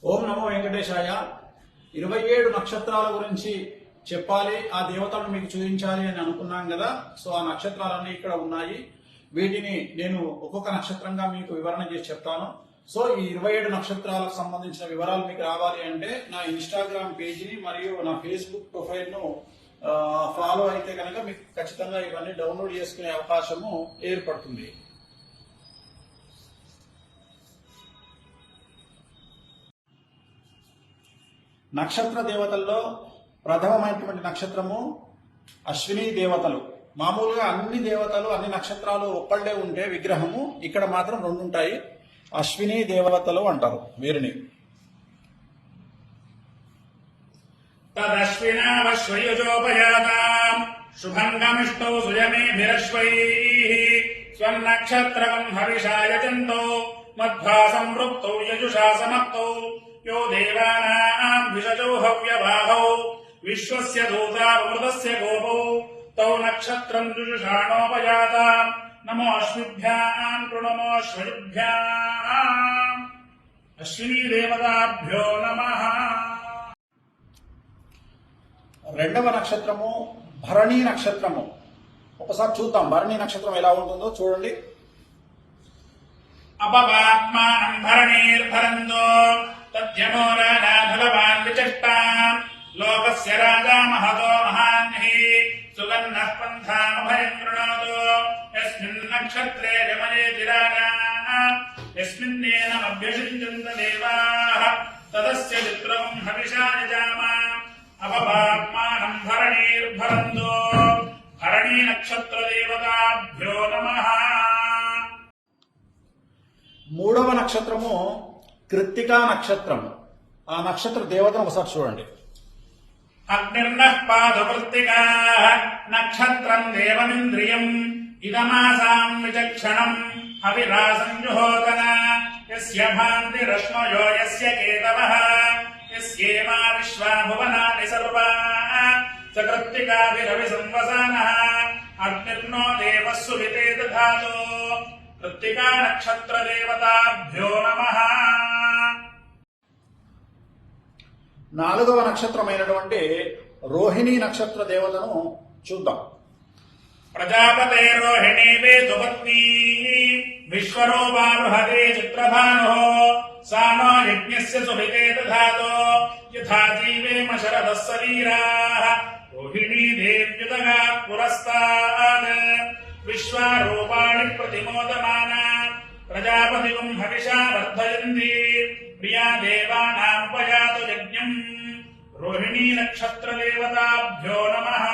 ఓం నమో వెంకటేశాయ. 27 నక్షత్రాల గురించి చెప్పాలి, ఆ దేవతలను మీకు చూపించాలి అని అనుకున్నాం కదా. సో ఆ నక్షత్రాలన్నీ ఇక్కడ ఉన్నాయి. వీటిని నేను ఒక్కొక్క నక్షత్రంగా మీకు వివరణ చేసి చెప్తాను. సో ఈ 27 నక్షత్రాలకు సంబంధించిన వివరాలు మీకు రావాలి అంటే నా ఇన్స్టాగ్రామ్ పేజీని మరియు నా ఫేస్బుక్ ప్రొఫైల్ ను ఫాలో అయితే కనుక మీకు ఖచ్చితంగా ఇవన్నీ డౌన్లోడ్ చేసుకునే అవకాశము ఏర్పడుతుంది. నక్షత్ర దేవతల్లో ప్రథమమైనటువంటి నక్షత్రము అశ్విని దేవతలు. మామూలుగా అన్ని దేవతలు అన్ని నక్షత్రాలు ఒక్కళ్ళే ఉంటే విగ్రహము, ఇక్కడ మాత్రం 2 ఉంటాయి. అశ్విని దేవతలు అంటారు వీరిని. తదశ్వినావశ్వయుజోపయాతాం శుభంగమిష్టౌ సుయమేభిరశ్వైః స్వన్నక్షత్రం హవిషాయజంతో మధ్వా సంవృక్తౌ యజుషా సమప్తౌ यो देवानाम् विषजौ हव्यवाहौ विश्वस्य दूतामृतस्य गोपौ तौ नक्षत्रम् जुषुषाणोपजाताम् नमो अश्विभ्याम् नमो अश्वयुभ्याम् अश्विनी देवताभ्यो नमः. రెండవ నక్షత్రము భరణి నక్షత్రము. ఒకసారి చూద్దాం భరణి నక్షత్రం ఎలా ఉంటుందో చూడండి. अपवात्मानं भरणीर्भरन्तो तद्यमोरानाभवान् विचष्टान् लोकस्य राजा महतो महान्हि सुगन्नः पन्थामभयम् कृणोतु यस्मिन् नक्षत्रे यमयेति राजा यस्मिन्नेनमभ्यषिञ्चन्त देवाः तदस्य चित्रम् हविषा यजाम. अपवात्मानं भरणीर्भरन्तो भरणी नक्षत्रदेवताभ्यो नमः. మూడవ నక్షత్రము కృత్తికా నక్షత్రము. ఆ నక్షత్ర దేవతను ఒకసారి చూడండి. అగ్నిర్నః పాదకృత్తికాః నక్షత్రం దేవమింద్రియం ఇదమాసాం విచక్షణం హవిరాసం జుహోతన యస్య భాంతి రశ్మయో యస్య కేతవః యస్యేమా విశ్వా భువనాని సర్వా స కృత్తికాభిరవి సంవసానః అగ్నిర్నో దేవः సువితే దధాతు. కృత్తికా నక్షత్ర దేవతాభ్యో నమః. నాలుగవ నక్షత్రమైనటువంటి రోహిణి నక్షత్ర దేవతను చూద్దాం. ప్రజాపతే రోహిణీ వేతుపత్నీ విశ్వరూపా బృహదే చిత్రభానుః సా నో యజ్ఞస్య సుభితే దధాతు యథా జీవేమ శరదః శరీరాః రోహిణీ దేవ్యుతగా పురస్తాద్ విశ్వారూపాణి ప్రతిమోదమానా ప్రజాపతిం హవిషా వర్ధయంతి ప్రియా దేవానాముపయాతు యజ్ఞం. రోహిణీ నక్షత్ర దేవతాభ్యో నమః.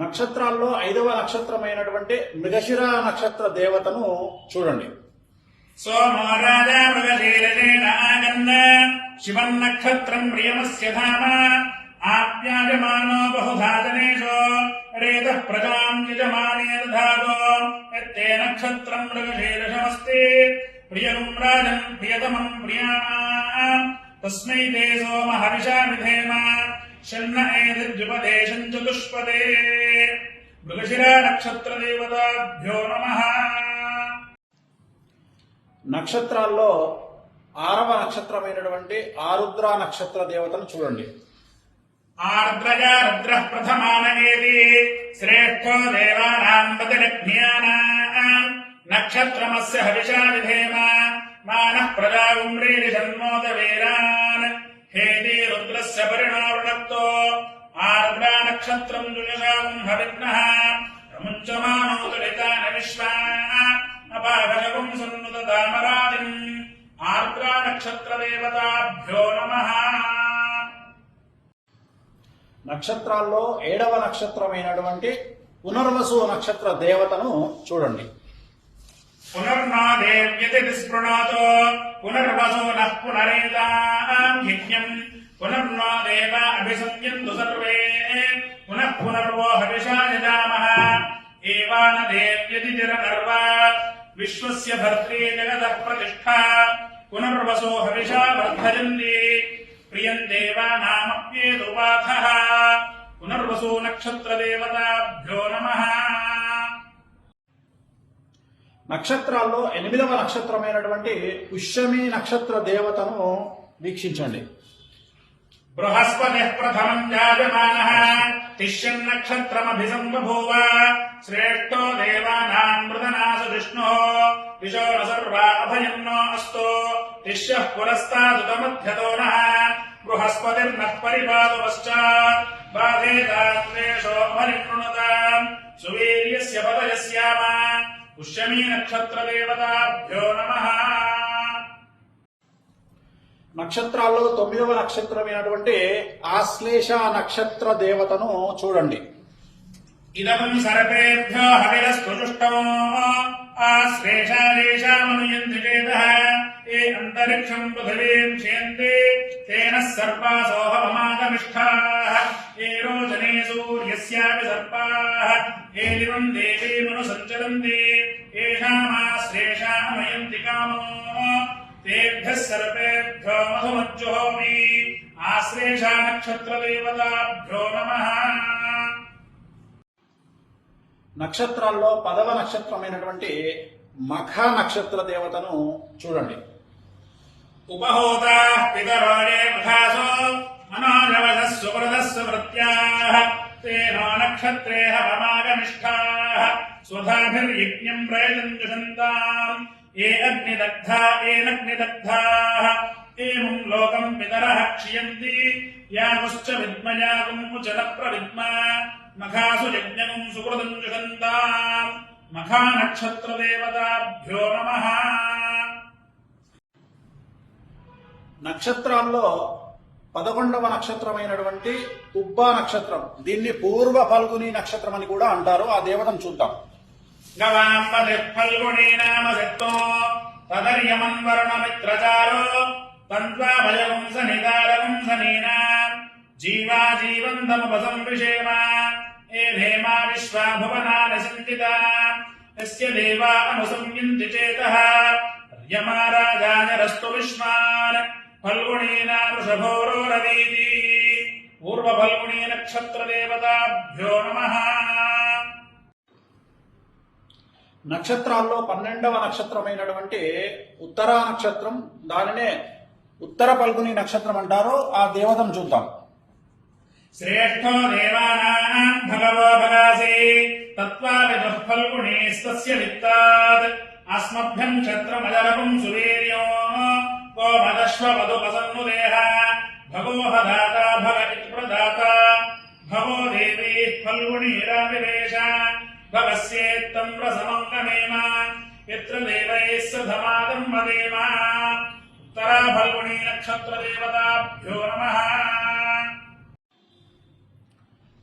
నక్షత్రాల్లో 5వ నక్షత్రమైనటువంటి మృగశిర నక్షత్ర దేవతను చూడండి. సోమో రాజా మృగశీరసేన ఆగన్న శివన్నక్షత్రం ప్రియమస్య ధామ ఆప్యాయమానో బహుధా జనేషు రేతః ప్రజాం యజమానే దధాతు యత్తే నక్షత్రం మృగశీర్షమస్తి ప్రియం రాజన్ ప్రియతమం ప్రియాణాం తస్మై తే సోమ హవిషా విధేమ షణ్ణ ఏదిర్జుపదేశం చతుష్పదే. మృగశిర నక్షత్ర దేవతాభ్యో నమః. నక్షత్రాల్లో 6వ నక్షత్రమైనటువంటి ఆరుద్ర నక్షత్ర దేవతను చూడండి. ఆర్ద్రజా రుద్రః ప్రథమానయేతి శ్రేష్ఠో దేవానాం పతిరజ్ఞానాం నక్షత్రమస్య హవిషా విధేమ మానః ప్రజాగుమ్రీరి జన్మోద వీరాన్ హేతి రుద్రస్య పరిణావృణక్తో ఆర్ద్రా నక్షత్రం జుషాం హవిఘ్నః ప్రముంచమానో తులితాన విశ్వా అపాగజకం సన్నుత దామరాజిం. ఆర్ద్రా నక్షత్ర దేవతాభ్యో నమః. నక్షత్రాల్లో 7వ నక్షత్రమైనటువంటి పునర్వసు నక్షత్ర దేవతను చూడండి. పునర్నా దేవ్యతి విస్పృణోతో పునర్వసో నః పునరేతాం యజ్ఞం పునర్నో దేవ అభిసంయంతు సర్వే పునః పునర్వో హవిషా యజామః. ఏవాన దేవ్యతి చిరనర్వా విశ్వస్య భర్త్రీ జగదః ప్రతిష్ఠా పునర్వసో హవిషా వర్ధయంతి ప్రియం దేవానామప్యేదుపాథః. పునర్వసో నక్షత్ర దేవతాభ్యో నమః. నక్షత్రాల్లో 8వ నక్షత్రమైనటువంటి పుష్యమి నక్షత్ర దేవతను వీక్షించండి. బృహస్పతి ప్రథమం జాయమానః తిష్యన్నక్షత్రమభిసంబభూవ శ్రేష్ఠో దేవానాం మృదనాస విష్ణుః విశో న సర్వా అభయం నో అస్తు తిష్యః పురస్తాదుతమధ్యతో నః బృహస్పతిర్నః పరిపాదు పశ్చాత్ బాధేతాద్వేషో అమరికృణుతాం సువీర్యస్య పదయస్యామ పుష్యమీ నక్షత్ర దేవతాభ్యో నమః. నక్షత్రాల్లో 9వ నక్షత్రమైనటువంటి ఆశ్లేష నక్షత్ర దేవతను చూడండి. ఇదం సర్పేభ్యో హవిరస్పృష్టో ఆశ్లేషాలేషామనుయంతి చేతః ఏ అంతరిక్షం పృథివీం క్షేంతి తేన సర్పాసోహమాగమిష్ఠాః ఏ రోచనే సూర్యస్యాపి సర్పాః ఏ లివం దేవీమను సంచరంతి ఏషామాశ్లేషామయంతి కామో తేభ్యః సర్పేభ్యో మధుమజ్జుహోమి ఆశ్లేషా నక్షత్ర దేవతాభ్యో నమః. నక్షత్రాల్లో 10వ నక్షత్రమైనటువంటి మఖ నక్షత్ర దేవతను చూడండి. ఉపహోతా పితరోరే మఖాసో మనోజవసః సువ్రతః సువృత్యాః తేనో నక్షత్రే హవమాగమిష్ఠాః స్వధాభిర్యజ్ఞం ప్రయజంజుషంతాం ఏ అగ్నిదగ్ధాః ఏమం లోకం పితరః క్షియంతి యాగుశ్చ విద్మయాగుముచన ప్రవిద్మ మఖాసు యజ్ఞం సుకృతం జుషంతాం మఖా నక్షత్ర దేవతాభ్యో నమః. నక్షత్రాల్లో 11వ నక్షత్రమైనటువంటి ఉబ్బా నక్షత్రం, దీన్ని పూర్వ ఫల్గుని నక్షత్రం అని కూడా అంటారు. ఆ దేవతను చూద్దాం. గవాంబది ఫల్గుణీ నామ సత్తో తదర్యమన్వరుణమిత్రచారో తంత్వాభయవంశ నిదారవంశనీనా జీవా జీవంతముపసంవిషేమ ఏ ధేమా విశ్వా భువనాని సంచితా యస్య దేవా అనుసంయంతి చేతః యమారాజానరస్తు విశ్వాన్ ఫల్గుణీనా వృషభోరోరవీతి పూర్వ ఫల్గుణీ నక్షత్ర దేవతాభ్యో నమః. నక్షత్రాల్లో 12వ నక్షత్రమైనటువంటి ఉత్తరా నక్షత్రం, దానినే ఉత్తర ఫల్గుని నక్షత్రం అంటారు. ఆ దేవతను చూద్దాం. శ్రేష్ఠో దేవానాం భగవో భగాసి తత్వావిదుః ఫల్గుణీస్తస్య విత్తాద్ అస్మభ్యం క్షత్రమజరవం సువీర్యో గోమదశ్వపదుపసన్నుదేహ భగోహ దాతా భగ ఇత్ప్రదాత భగో దేవీ ఫల్గుణీరావివేశ భగస్యేత్తం రసమంగమేమ యత్ర దేవైః సధమాదం మదేమ. ఉత్తరా ఫల్గుణీ నక్షత్ర దేవతాభ్యో నమః.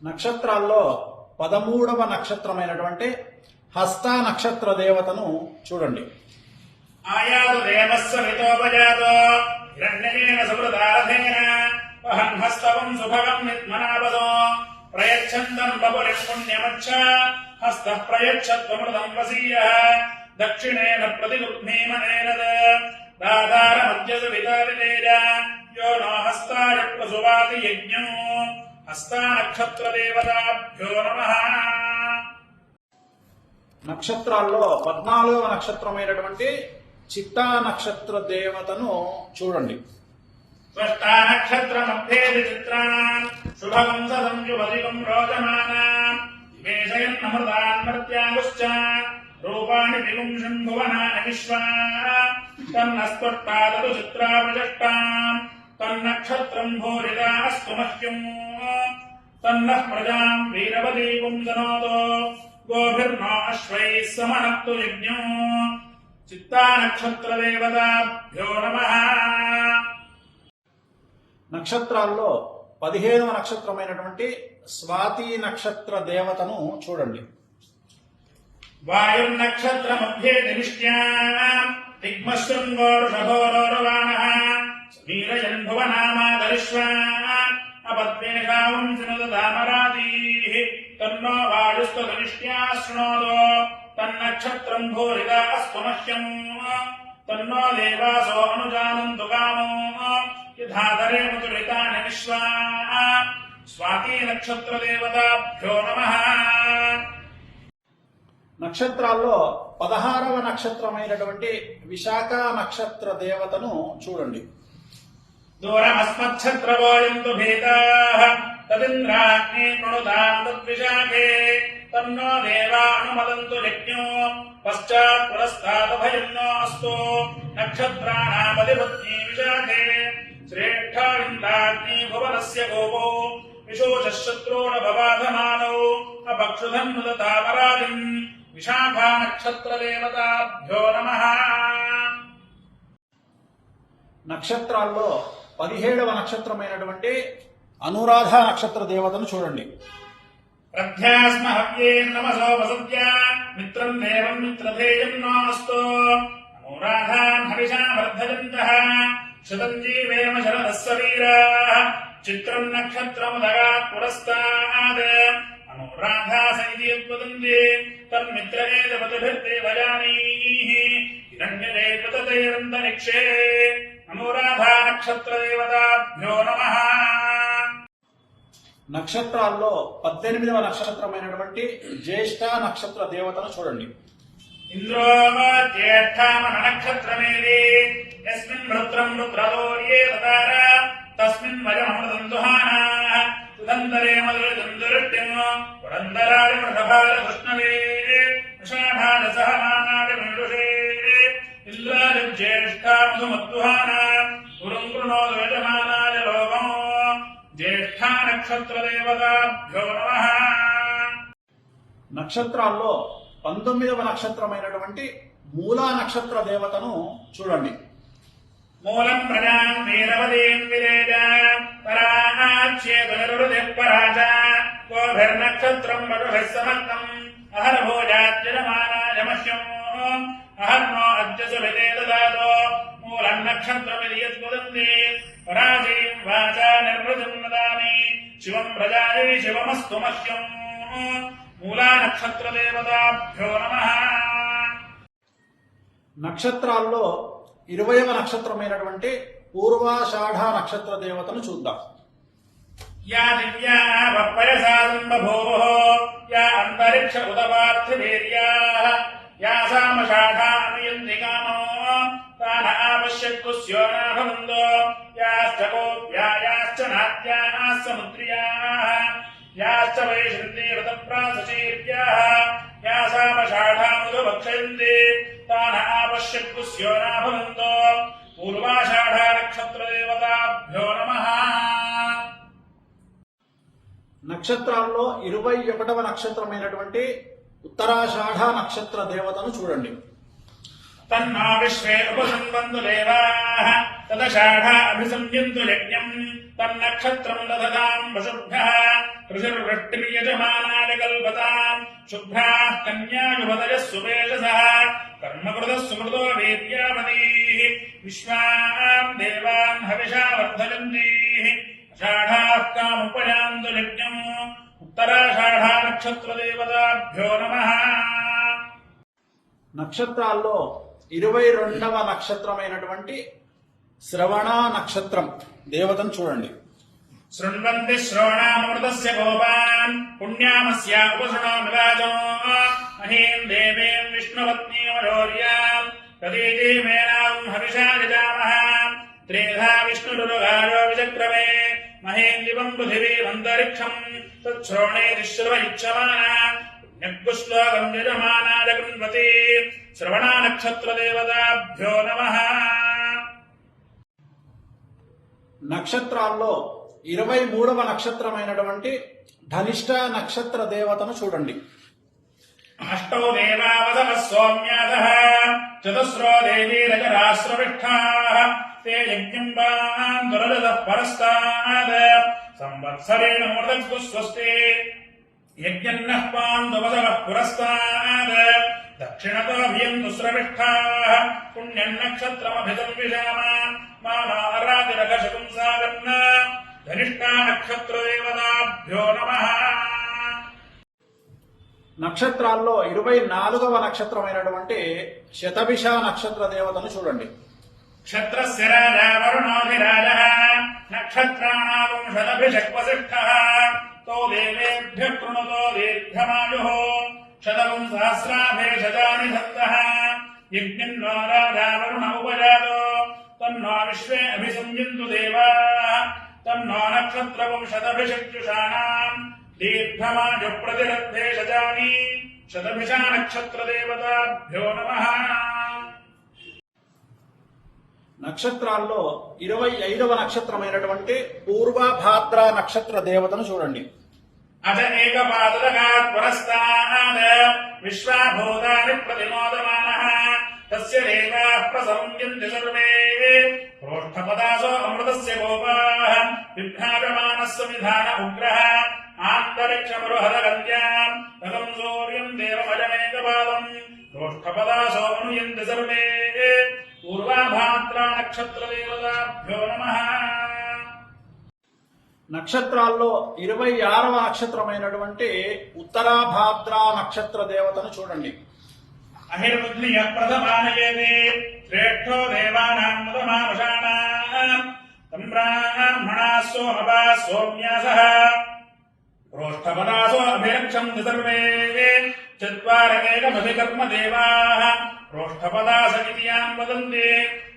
నక్షత్రాల్లో 13వ నక్షత్రమైనటువంటి హస్త నక్షత్ర దేవతను చూడండి. ఆయాదు దేవస్య వితోపజాతో హిరణ్యకేన సుహృదారథేన వహన్ హస్తవం సుభగం విద్మనాపదో ప్రయచ్ఛందం బపులిం పుణ్యమచ్చ హస్తః ప్రయచ్చత్వమృతం వసీయః దక్షిణేన ప్రతిగృహ్ణీమనేన దాదారమద్యసు వితావితేజ యో నో హస్తాయ ప్రసువాతి యజ్ఞో హస్తా నక్షత్ర దేవతాభ్యో నమః. నక్షత్రాల్లో 14వ నక్షత్రమైనటువంటి చిత్తా నక్షత్ర దేవతను చూడండి. స్వష్టా నక్షత్రమభ్యేది చిత్రాన్ శుభగం సంయువదిగం రోచమానాం నివేశయన్నమృతాన్ మర్త్యాగుశ్చ రూపాణి విగుంషం భువనాని విశ్వా తన్నస్త్వట్టాదతు చిత్రావృజష్టాం తన్నక్షత్రం భూరిదా అస్తు మహ్యం తన్నః ప్రజాం వీరవదీపుం జనోదో గోభిర్నో అశ్వైః సమనక్తు యజ్ఞం. చిత్తా నక్షత్ర దేవతాభ్యో నమః. నక్షత్రాల్లో 15వ నక్షత్రమైనటువంటి స్వాతి నక్షత్ర దేవతను చూడండి. వాయుర్నక్షత్రమభ్యే నివిష్ట్యాం దిగ్మశృంగోరుషభోరోరవాణః వీరయన్ భువనామాదరిష్వాన్ అపద్వేషావం సినుదామరాదీః తన్నో వాయుస్తనిష్ట్యా శృణోదో తన్నక్షత్రం భూరిదా అస్తు మహ్యం తన్నో దేవాసో అనుజానంతు కామో యథాధరే మధురితాని విశ్వా. స్వాతి నక్షత్ర దేవతాభ్యో నమః. నక్షత్రాల్లో 16వ నక్షత్రమైనటువంటి విశాఖ నక్షత్ర దేవతను చూడండి. దూరమస్మచ్చత్రవోయంతు భీతాః తదింద్రాగ్ని ప్రణుతాం తద్విశాఖే తన్నో దేవా అనుమదంతు యజ్ఞో పశ్చాత్ పురస్తాదభయం నో అస్తు నక్షత్రాణామధిపత్ని విశాఖే శ్రేష్ఠా ఇంద్రాగ్ని భువనస్య గోపో విశోచః శత్రూన భవాధమానౌ అపక్షుధన్నుదతామరాజిం విశాఖా నక్షత్రదేవతాభ్యో నమః. నక్షత్రాల్లో 17వ నక్షత్రమైనటువంటి అనురాధ నక్షత్ర దేవతను చూడండి. ప్రధ్యాస్మ హవ్యేర్నమసో వసత్య మిత్రం దేవం మిత్రధేయం నోస్తు అనురాధాన్ హవిషా వర్ధయంతః శతం జీవేమ శరదస్య వీరాः చిత్రం నక్షత్రముదగాత్ పురస్తాద్ అనురాధా సైదీర్వదంతి తన్మిత్రవేదవతిభిర్దేవయానీః హిరణ్యదేవతైరంతరిక్షే అనురాధా నక్షత్రదేవతాభ్యో నమః. నక్షత్రాల్లో 18వ నక్షత్రమైనటువంటి జ్యేష్ఠ నక్షత్ర దేవతను చూడండి. ఇంద్రో జ్యేష్ఠామన నక్షత్రమేది యస్మిన్ వృత్రం రుద్రదోర్యే తదార తస్మిన్ వయమృతం దుహానాః సుదంతరే మధురదుందురుట్టిం పురందరాయ వృషభార కృష్ణవే వృషాఢార సహమానాయ విండుషే ఇంద్రాయ జ్యేష్ఠా మధుమద్దుహానా పురం కృణోదు యజమానాయ లోకం జ్యేష్ఠా నక్షత్రదేవతాభ్యో నమః. నక్షత్రాల్లో 19వ నక్షత్రమైనటువంటి మూలా నక్షత్ర దేవతను చూడండి. మూలం ప్రజాం వీరవదీం విరేజ పరాచ్యేతునిరుదిపరాజ గోభిర్నక్షత్రం వటుభిః సమర్థం అహర్భోజాజ్యమానాయ మహ్యం అహర్నో అద్యసు విదేదదాతో మూలం నక్షత్రమిది యద్వదంతి పరాజీం వాచా నిర్వృతిం నదామి శివం ప్రజాయై శివమస్తు మహ్యం మూలా నక్షత్రదేవతాభ్యో నమః. నక్షత్రాల్లో 20వ నక్షత్రమైనటువంటి పూర్వాషాఢ నక్షత్ర దేవతను చూద్దాం. యా దివ్యా వపయసాదం బభూవః యా అంతరిక్ష ఉదపార్థివీర్యాః యా సామషాఢామయంతి కామో తాన ఆపశ్యత్కుస్యోనాభవందో యాశ్చ గోప్యాయాశ్చ నాట్యాः సముద్ర్యాः యాశ్చ వైశృంది వృతప్రాసచీర్యాः యా సామషాఢాముదభక్షయంతి తాన ఆపశ్యత్కుస్యోనాభవంతో పూర్వాషాఢా నక్షత్రదేవతాభ్యో నమః. నక్షత్రాల్లో 21వ నక్షత్రమైనటువంటి ఉత్తరాషాఢ నక్షత్ర దేవతను చూడండి. తన్నో విశ్వే ఉపసంబంధు దేవాః తదషాఢా అభిసంయంతు యజ్ఞం తన్నక్షత్రం దదతాం వశుభ్యః ఋషిర్వృష్టిర్యజమానాయ కల్పతాం శుభ్రాः కన్యాయుపతయः సువేషసः కర్మకృతः సుమృతో వీర్యావతీః విశ్వాం దేవాన్ హవిషా వర్ధయంతీః అషాఢాः కాముపయాంతు యజ్ఞం ఉత్తరాషాఢా నక్షత్రదేవతాభ్యో నమః. నక్షత్రాల్లో 22వ నక్షత్రమైనటువంటి శ్రవణ నక్షత్రం దేవతను చూడండి. శృణ్వంతి శ్రవణామృతస్య గోపాన్ పుణ్యామస్య ఉపశృణోమి వాచం మహీం దేవీం విష్ణుపత్నీమజోర్యాం తదీజీమేనాం హవిషా యజామః త్రేధా విష్ణురుగారో విచక్రమే మహీం దివం పృథివీమంతరిక్షం తచ్శ్రోణేతి శ్రవ ఇచ్చమానా పుణ్యశ్లోకం యజమానాయ కృణ్వతి శ్రవణా నక్షత్రదేవతాభ్యో నమః. నక్షత్రాల్లో 23వ నక్షత్రమైనటువంటి ధనిష్ట నక్షత్ర దేవతను చూడండి. అష్టౌ దేవావసవ సౌమ్యాదః చతుస్రో దేవీరజరాశ్రవిష్ఠాః తే యజ్ఞం వాన్ దురజతః పరస్తాద్ సంవత్సరేణ మూర్ధస్సు స్వస్తి యజ్ఞన్నః పాందువసవః పురస్తాద్ దక్షిణతో భియంతు స్రవిష్ఠాః పుణ్యం నక్షత్రమభిసం విశామ మానారాతిరకశకం సాగన్న ధనిష్టా నక్షత్రదేవతాభ్యో నమః. నక్షత్రాల్లో 24వ నక్షత్రమైనటువంటి శతభిష నక్షత్ర దేవతను చూడండి. క్షత్రస్య రాజా వరుణోధిరాజः నక్షత్రాణాం శతభిషక్వసిష్ఠः తో దేవేభ్యః కృణుతో దీర్ఘమాయుః शतकं सहस्राभेषजानि दत्तः यज्ञन्नो राजा वरुण उपजातो तन्नो विश्वे अभिसंयन्तु देवाः तन्नो नक्षत्रकं शतभिषक्षुषाणाम् दीर्घमायुप्रतिरद्धेषजानि शतभिषा नक्षत्रदेवताभ्यो नमः నక్షత్రాల్లో 25వ నక్షత్రమైనటువంటి పూర్వభాద్ర నక్షత్ర దేవతను చూడండి. अथ एकपादकात् पुरस्तात् विश्वाभूतानि प्रतिमोदमानः तस्य देवाः प्रसंयन्ति सर्वे प्रोष्ठपदासो अमृतस्य गोपाः विभ्राजमानः समिधान उग्रः आन्तरिक्षमरुहरगन्त्याम् रथम् सूर्यम् देवमजमेकपादम् प्रोष्ठपदासो अनुयन्ति सर्वे पूर्वाभाद्रा नक्षत्रदेवताभ्यो नमः నక్షత్రాల్లో 26వ నక్షత్రమైనటువంటి ఉత్తరాభాద్ర నక్షత్ర దేవతను చూడండి. अहिर्बुद्धियः प्रथमानयेते श्रेष्ठो देवानाम् मुदमानुषाणाम् तम् ब्राह्मणाः सोमपाः सोम्यासः प्रोष्ठपदासो अभिरक्षन्ति सर्वे चत्वारकेकमधिकर्म देवाः प्रोष्ठपदास इति याम् वदन्ति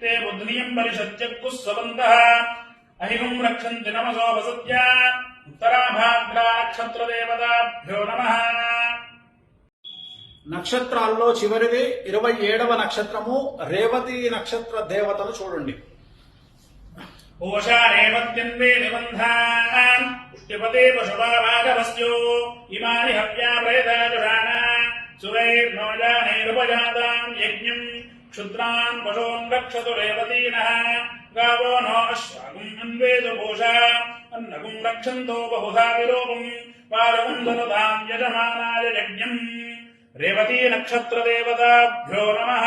ते बुद्धियम् परिषत्यक्कुः स्वन्तः अहिगुम् रक्षन्ति नमसो वसत्या उत्तराभाद्रा नक्षत्रदेवताभ्यो नमः నక్షత్రాల్లో చివరిది 27వ నక్షత్రము రేవతి నక్షత్ర దేవతను చూడండి. पूषा रेवत्यन्वे निबन्धान् पुष्टिपते पशुपावागवस्यो इमानि हव्या प्रेताजुषाणा सुरैर्नो जानैरुपजाताम् यज्ञम् क्षुद्रान् पशून् रक्षतु रेवतीनः गावो नो अश्वाकुम् अन्वेतु पूषा अन्नकुम् रक्षन्तो बहुधा विरूपम् पारकुम् ददताम् यजमानाय यज्ञम् रेवती नक्षत्रदेवताभ्यो नमः